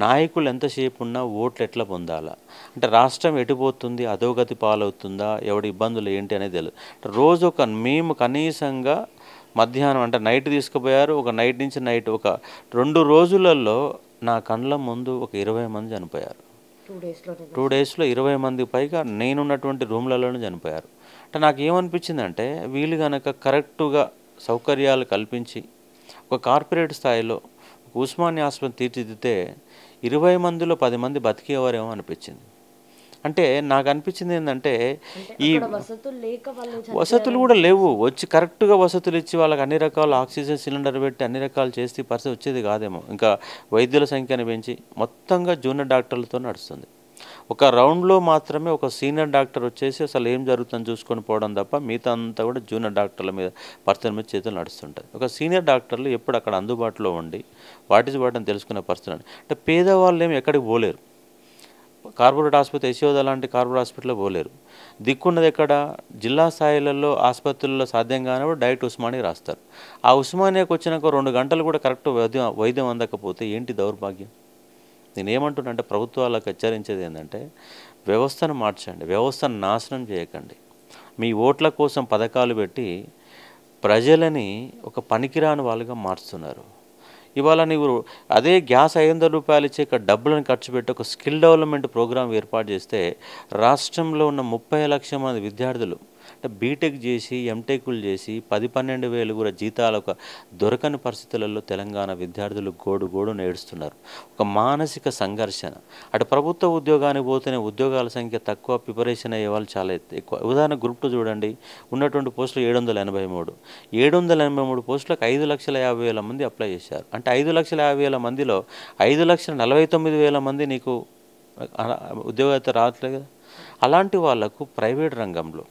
నాయకులు ఎంతసేపు ఉన్నా ఓట్లు ఎట్లా పొందాలా, అంటే రాష్ట్రం ఎటుపోతుంది, అధోగతి పాలవుతుందా, ఎవడి ఇబ్బందులు ఏంటి అనేది తెలియదు. రోజు మేము కనీసంగా మధ్యాహ్నం అంటే నైట్ తీసుకుపోయారు, ఒక నైట్ నుంచి నైట్ ఒక 2 రోజులలో నా కళ్ళ ముందు ఒక 20 మంది చనిపోయారు. 2 డేస్లో 20 మంది పైగా నేనున్నటువంటి రూమ్లలోనే చనిపోయారు. అంటే నాకు ఏమనిపించిందంటే వీళ్ళు కనుక కరెక్టుగా సౌకర్యాలు కల్పించి ఒక కార్పొరేట్ స్థాయిలో ఉస్మానియా ఆసుపత్రి తీర్చిదిద్దితే 20 మందిలో 10 మంది బతికేవారేమో అనిపించింది. అంటే నాకు అనిపించింది ఏంటంటే ఈ వసతులు కూడా లేవు. వచ్చి కరెక్ట్గా వసతులు ఇచ్చి వాళ్ళకి అన్ని రకాల ఆక్సిజన్ సిలిండర్ పెట్టి అన్ని రకాలు చేస్తే పరిస్థితి వచ్చేది కాదేమో. ఇంకా వైద్యుల సంఖ్యను పెంచి మొత్తంగా జూనియర్ డాక్టర్లతో నడుస్తుంది. ఒక రౌండ్లో మాత్రమే ఒక సీనియర్ డాక్టర్ వచ్చేసి అసలు ఏం జరుగుతుందని చూసుకొని పోవడం తప్ప మిగతా అంతా కూడా జూనియర్ డాక్టర్ల మీద పరిస్థితుల మీద చేతులు నడుస్తుంటుంది. ఒక సీనియర్ డాక్టర్లు ఎప్పుడు అక్కడ అందుబాటులో ఉండి వాటిని తెలుసుకునే పరిస్థితులు అంటే పేదవాళ్ళు ఏమి ఎక్కడికి పోలేరు. కార్పొరేట్ ఆసుపత్రి యశోద లాంటి కార్పొరేట్ హాస్పిటల్లో పోలేరు. దిక్కున్నది ఎక్కడ, జిల్లా స్థాయిలలో ఆసుపత్రుల్లో సాధ్యం కానప్పుడు డైరెక్ట్ ఉస్మానియా రాస్తారు. ఆ ఉస్మానియాకి వచ్చినాక 2 గంటలు కూడా కరెక్ట్ వైద్యం అందకపోతే ఏంటి దౌర్భాగ్యం. నేనేమంటున్నా అంటే ప్రభుత్వాలకు హెచ్చరించేది ఏంటంటే వ్యవస్థను మార్చండి, వ్యవస్థను నాశనం చేయకండి. మీ ఓట్ల కోసం పథకాలు పెట్టి ప్రజలని ఒక పనికిరాని వాళ్ళుగా మార్చుతున్నారు. ఇవాళ నీవు అదే గ్యాస్ 500 రూపాయలు ఇచ్చే డబ్బులను ఖర్చు పెట్టి ఒక స్కిల్ డెవలప్మెంట్ ప్రోగ్రాం ఏర్పాటు చేస్తే రాష్ట్రంలో ఉన్న 30 లక్షల మంది విద్యార్థులు అంటే బీటెక్ చేసి ఎంటెక్లు చేసి 10-12 వేలు కూడా జీతాలకు దొరకని పరిస్థితులలో తెలంగాణ విద్యార్థులు గోడు నేడుస్తున్నారు. ఒక మానసిక సంఘర్షణ. అటు ప్రభుత్వ ఉద్యోగానికి పోతేనే ఉద్యోగాల సంఖ్య తక్కువ, ప్రిపరేషన్ అయ్యే వాళ్ళు చాలా ఎక్కువ. ఉదాహరణ గ్రూప్ 2 చూడండి, ఉన్నటువంటి పోస్టులు 783 పోస్టులకు 5,50,000 మంది అప్లై చేశారు. అంటే 5,50,000 మందిలో 5,49,000 మంది నీకు ఉద్యోగం రావట్లేదు కదా. అలాంటి వాళ్లకు ప్రైవేట్ రంగంలో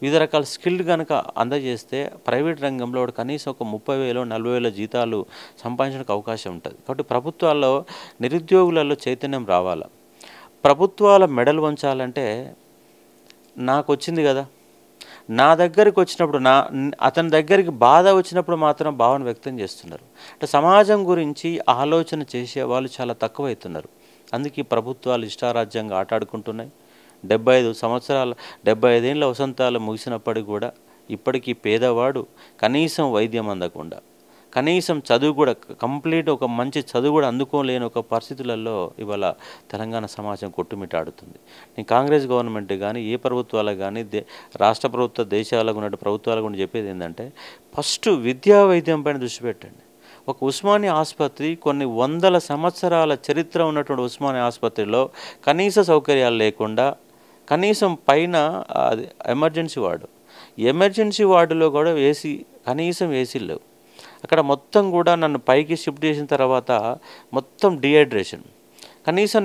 వివిధ రకాల స్కిల్డ్ కనుక అందజేస్తే ప్రైవేట్ రంగంలో కనీసం ఒక 30,000-40,000 జీతాలు సంపాదించడానికి అవకాశం ఉంటుంది. కాబట్టి ప్రభుత్వాల్లో నిరుద్యోగులలో చైతన్యం రావాలి. ప్రభుత్వాల మెడలు వంచాలంటే నాకు వచ్చింది కదా, నా దగ్గరికి వచ్చినప్పుడు అతని దగ్గరికి బాధ వచ్చినప్పుడు మాత్రం భావన వ్యక్తం చేస్తున్నారు. అంటే సమాజం గురించి ఆలోచన చేసే వాళ్ళు చాలా తక్కువవుతున్నారు. అందుకే ప్రభుత్వాలు ఇష్టారాజ్యంగా ఆటాడుకుంటున్నాయి. 75 ఏళ్ళ వసంతాలు ముగిసినప్పటికీ కూడా ఇప్పటికీ పేదవాడు కనీసం వైద్యం అందకుండా, కనీసం చదువు కూడా కంప్లీట్ ఒక మంచి చదువు కూడా అందుకోలేని ఒక పరిస్థితులలో ఇవాళ తెలంగాణ సమాజం కొట్టుమిట్టాడుతుంది. నేను కాంగ్రెస్ గవర్నమెంట్ కానీ ఏ ప్రభుత్వాలకు కానీ రాష్ట్ర ప్రభుత్వ దేశాలకు ఉన్న ప్రభుత్వాలకు కూడా చెప్పేది ఏంటంటే ఫస్ట్ విద్యా వైద్యం పైన దృష్టి పెట్టండి. ఒక ఉస్మానియా ఆసుపత్రి కొన్ని 100 సంవత్సరాల చరిత్ర ఉన్నటువంటి ఉస్మానియా ఆసుపత్రిలో కనీస సౌకర్యాలు లేకుండా కనీసం పైన ఎమర్జెన్సీ వార్డులో కూడా కనీసం ఏసీలు లేవు. అక్కడ మొత్తం కూడా నన్ను పైకి షిఫ్ట్ చేసిన తర్వాత మొత్తం డిహైడ్రేషన్. కనీసం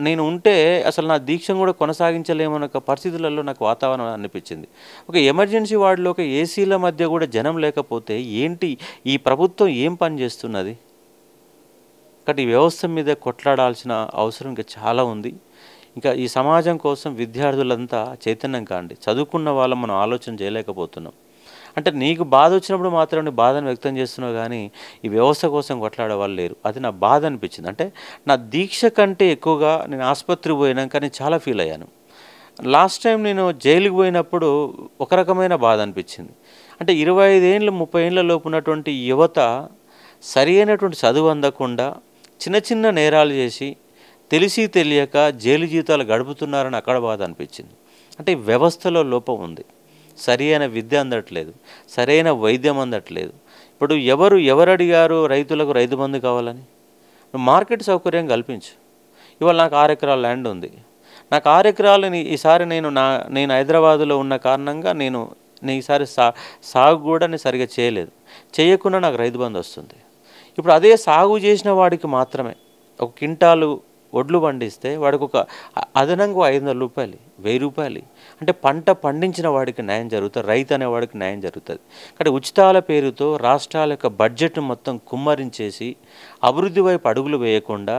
నేను ఉంటే అసలు నా దీక్షను కూడా కొనసాగించలేమన్న పరిస్థితులలో నాకు వాతావరణం అనిపించింది. ఒక ఎమర్జెన్సీ వార్డులో ఒక ఏసీల మధ్య కూడా జనం లేకపోతే ఏంటి ఈ ప్రభుత్వం ఏం పని చేస్తున్నది. కాబట్టి ఈ వ్యవస్థ మీద కొట్లాడాల్సిన అవసరం ఇంకా చాలా ఉంది. ఇంకా ఈ సమాజం కోసం విద్యార్థులంతా చైతన్యం కాండి. చదువుకున్న వాళ్ళం మనం ఆలోచన చేయలేకపోతున్నాం. అంటే నీకు బాధ వచ్చినప్పుడు మాత్రం నీ బాధను వ్యక్తం చేస్తున్నావు కానీ ఈ వ్యవస్థ కోసం కొట్లాడే వాళ్ళు లేరు. అది నా బాధ అనిపించింది. అంటే నా దీక్ష కంటే ఎక్కువగా నేను ఆసుపత్రికి పోయినాక నేను చాలా ఫీల్ అయ్యాను. లాస్ట్ టైం నేను జైలుకి పోయినప్పుడు ఒక రకమైన బాధ అనిపించింది. అంటే 25 ఏళ్ళు 30 ఏళ్ళ లోపు ఉన్నటువంటి యువత సరి అయినటువంటి చదువు అందకుండా చిన్న నేరాలు చేసి తెలిసి తెలియక జైలు జీతాలు గడుపుతున్నారని అక్కడ బాధ అనిపించింది. అంటే వ్యవస్థలో లోపం ఉంది. సరి అయిన విద్య అందట్లేదు, సరైన వైద్యం అందట్లేదు. ఇప్పుడు ఎవరు అడిగారు రైతులకు రైతు బంధు కావాలని? మార్కెట్ సౌకర్యం కల్పించు. ఇవాళ నాకు 6 ఎకరాల ల్యాండ్ ఉంది. నాకు 6 ఎకరాలని ఈసారి నేను హైదరాబాదులో ఉన్న కారణంగా నేను ఈసారి సాగు కూడా నేను సరిగా చేయలేదు. చేయకుండా నాకు రైతు బంధు వస్తుంది. ఇప్పుడు అదే సాగు చేసిన వాడికి మాత్రమే ఒక క్వింటాలు వడ్లు పండిస్తే వాడికి ఒక అదనంగా 500 రూపాయలు 1000 రూపాయలు అంటే పంట పండించిన వాడికి న్యాయం జరుగుతుంది, రైతు అనేవాడికి న్యాయం జరుగుతుంది. కాబట్టి ఉచితాల పేరుతో రాష్ట్రాల యొక్క బడ్జెట్ మొత్తం కుమ్మరించేసి అభివృద్ధి వైపు అడుగులు వేయకుండా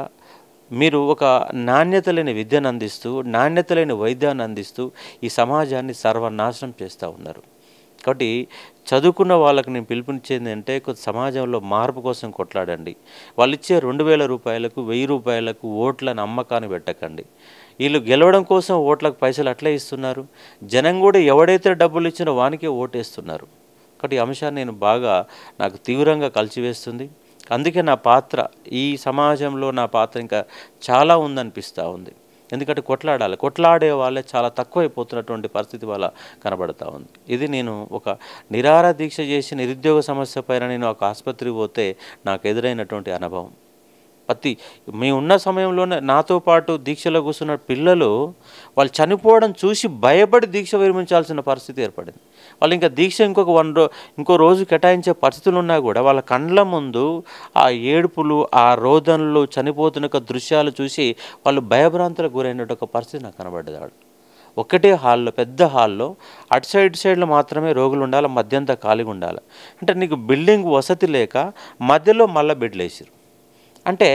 మీరు ఒక నాణ్యత లేని విద్యను అందిస్తూ నాణ్యత లేని వైద్యాన్ని అందిస్తూ ఈ సమాజాన్ని సర్వనాశనం చేస్తూ ఉన్నారు. కాబట్టి చదువుకున్న వాళ్ళకి నేను పిలుపునిచ్చేది అంటే సమాజంలో మార్పు కోసం కొట్లాడండి. వాళ్ళు ఇచ్చే 2000 రూపాయలకు 1000 రూపాయలకు ఓట్లను అమ్మకాన్ని పెట్టకండి. వీళ్ళు గెలవడం కోసం ఓట్లకు పైసలు అట్లే ఇస్తున్నారు. జనం కూడా ఎవడైతే డబ్బులు ఇచ్చినో వానికే ఓటేస్తున్నారు. కాబట్టి ఈ అంశాన్ని నాకు తీవ్రంగా కలిచివేస్తుంది. అందుకే నా పాత్ర ఈ సమాజంలో నా పాత్ర ఇంకా చాలా ఉందనిపిస్తూ ఉంది. ఎందుకంటే కొట్లాడాలి, కొట్లాడే వాళ్ళే చాలా తక్కువైపోతున్నటువంటి పరిస్థితి వల్ల కనబడతా ఉంది. ఇది నేను ఒక నిరాహార దీక్ష చేసి నిరుద్యోగ సమస్య పైన నేను ఒక ఆసుపత్రికి పోతే నాకు ఎదురైనటువంటి అనుభవం. మేము ఉన్న సమయంలోనే నాతో పాటు దీక్షలో కూర్చున్న పిల్లలు వాళ్ళు చనిపోవడం చూసి భయపడి దీక్ష విరమించాల్సిన పరిస్థితి ఏర్పడింది. వాళ్ళు ఇంకా దీక్ష ఇంకో రోజు కేటాయించే పరిస్థితులు ఉన్నా కూడా వాళ్ళ కండ్ల ముందు ఆ ఏడుపులు, ఆ రోదనలు, చనిపోతున్న దృశ్యాలు చూసి వాళ్ళు భయభ్రాంతులకు గురైన ఒక పరిస్థితి నాకు కనబడ్డది. ఒకటే హాల్లో, పెద్ద హాల్లో అటు సైడ్లో మాత్రమే రోగులు ఉండాలి, మధ్యంతా ఖాళీగా ఉండాలి. అంటే నీకు బిల్డింగ్ వసతి లేక మధ్యలో మళ్ళీ బెడ్లు వేసారు. అంటే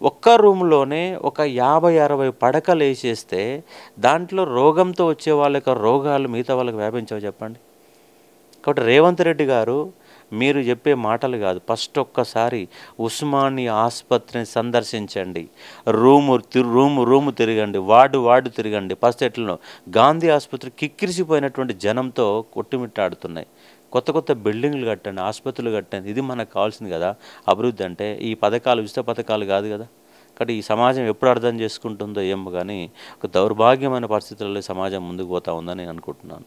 ఒక్క రూమ్లోనే ఒక 50-60 పడకలు వేసేస్తే దాంట్లో రోగంతో వచ్చే వాళ్ళ యొక్క రోగాలు మిగతా వాళ్ళకి వ్యాపించవు చెప్పండి. కాబట్టి రేవంత్ రెడ్డి గారు మీరు చెప్పే మాటలు కాదు, ఫస్ట్ ఒక్కసారి ఉస్మానియా ఆసుపత్రిని సందర్శించండి. రూము తిరగండి, వార్డు తిరగండి. ఫస్ట్ ఎట్లనో గాంధీ ఆసుపత్రి కిక్కిరిసిపోయినటువంటి జనంతో కొట్టుమిట్టాడుతున్నాయి. కొత్త బిల్డింగ్లు కట్టండి, ఆసుపత్రులు కట్టండి. ఇది మనకు కావాల్సింది కదా అభివృద్ధి అంటే. ఈ పథకాలు ఉచిత పథకాలు కాదు కదా. కాబట్టి ఈ సమాజం ఎప్పుడు అర్థం చేసుకుంటుందో ఏమో కానీ ఒక దౌర్భాగ్యమైన పరిస్థితుల్లో సమాజం ముందుకు పోతా ఉందని నేను అనుకుంటున్నాను.